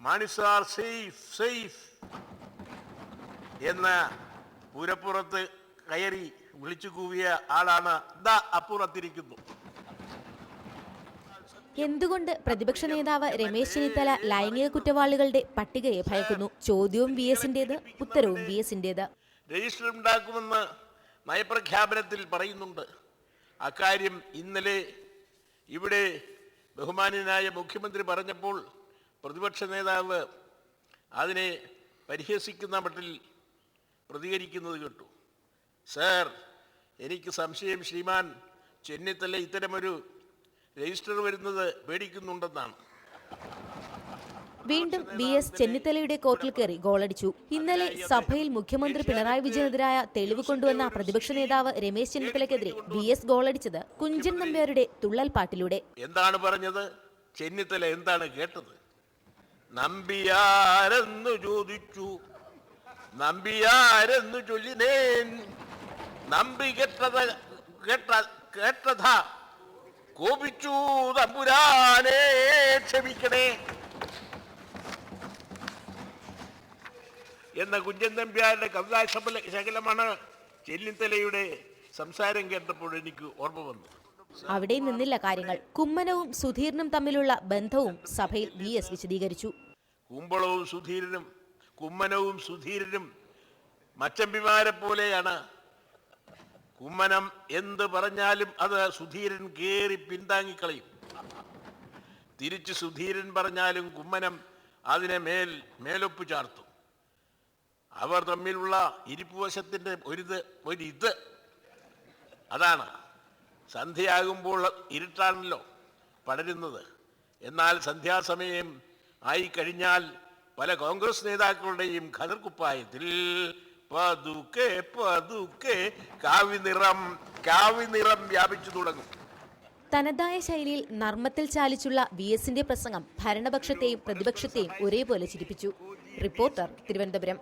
മാണിസാർ safe എന്ന പുരപ്പുറത്ത് കയറി വിളിച്ചു കൂവിയ ആളാണ് ദാ അപ്പുറത്തിരിക്കുന്നു. എന്തുകൊണ്ട് പ്രതിപക്ഷ നേതാവ് രമേശ് ചെന്നിത്തല ലൈംഗിക കുറ്റവാളികളുടെ പട്ടികയെ ഭയക്കുന്നു? ചോദ്യവും വി എസിന്റേത്, ഉത്തരവും വി എസിന്റേത്. രജിസ്റ്റർ ഉണ്ടാക്കുമെന്ന് നയപ്രഖ്യാപനത്തിൽ പറയുന്നുണ്ട്. അക്കാര്യം ഇന്നലെ ഇവിടെ ബഹുമാന്യനായ മുഖ്യമന്ത്രി പറഞ്ഞപ്പോൾ പ്രതിപക്ഷ നേതാവ് അതിനെ പരിഹസിക്കുന്ന മട്ടിൽ പ്രതികരിക്കുന്നത് കേട്ടു. സർ, എനിക്ക് സംശയം ശ്രീമാൻ ചെന്നിത്തല ഇത്തരമൊരു രജിസ്റ്റർ വരുന്നത് പേടിക്കുന്നുണ്ടെന്നാണ്. വീണ്ടും വി എസ് ചെന്നിത്തലയുടെ കോർട്ടിൽ കയറി ഗോളടിച്ചു. ഇന്നലെ സഭയിൽ മുഖ്യമന്ത്രി പിണറായി വിജയനെതിരായ തെളിവ് കൊണ്ടുവന്ന പ്രതിപക്ഷ നേതാവ് രമേശ് ചെന്നിത്തലയ്ക്കെതിരെ വി എസ് ഗോളടിച്ചത് കുഞ്ചൻ നമ്പ്യാരുടെ തുള്ളൽ പാട്ടിലൂടെ. എന്താണ് പറഞ്ഞത്? ചെന്നിത്തല എന്താണ് കേട്ടത്? നമ്പിയാരെന്നു ചോദിച്ചു, നമ്പിയാരെന്നു ചൊല്ലിനേൻ, നമ്പി കേട്ടതാ കോപിച്ചു തമ്പുരാനെ ക്ഷമിക്കണേ എന്ന കുഞ്ചൻ നമ്പ്യാരുടെ കവിതാശകലമാണ് ചെന്നിത്തലയുടെ സംസാരം കേട്ടപ്പോൾ എനിക്ക് ഓർമ്മ വന്നു. അവിടെ നിന്നില്ല കാര്യങ്ങൾ. കുമ്മനവും സുധീരനും തമ്മിലുള്ള ബന്ധവും സഭയിൽ വി എസ് വിശദീകരിച്ചു. കുമ്മനവും സുധീരനും മച്ചമ്പിമാരെ പോലെയാണ്. കുമ്മനം എന്ത് പറഞ്ഞാലും അത് സുധീരൻ കേറി പിന്താങ്ങിക്കളയും. തിരിച്ച് സുധീരൻ പറഞ്ഞാലും കുമ്മനം അതിനെ മേലൊപ്പ് ചാർത്തും. അവർ തമ്മിലുള്ള ഇരിപ്പുവശത്തിൻ്റെ ഒരിത് അതാണ്. സന്ധ്യയാകുമ്പോൾ ഇരുട്ടാണല്ലോ പടരുന്നത്. എന്നാൽ സന്ധ്യാസമയം ആയിക്കഴിഞ്ഞാൽ പല കോൺഗ്രസ് നേതാക്കളുടെയും ഖദർകുപ്പായത്തിൽ പതുക്കെ പതുക്കെ കാവിനിറം വ്യാപിച്ചു തുടങ്ങും. തനതായ ശൈലിയിൽ നർമ്മത്തിൽ ചാലിച്ചുള്ള വി എസിന്റെ പ്രസംഗം ഭരണപക്ഷത്തെയും പ്രതിപക്ഷത്തെയും ഒരേപോലെ ചിരിപ്പിച്ചു. റിപ്പോർട്ടർ, തിരുവനന്തപുരം.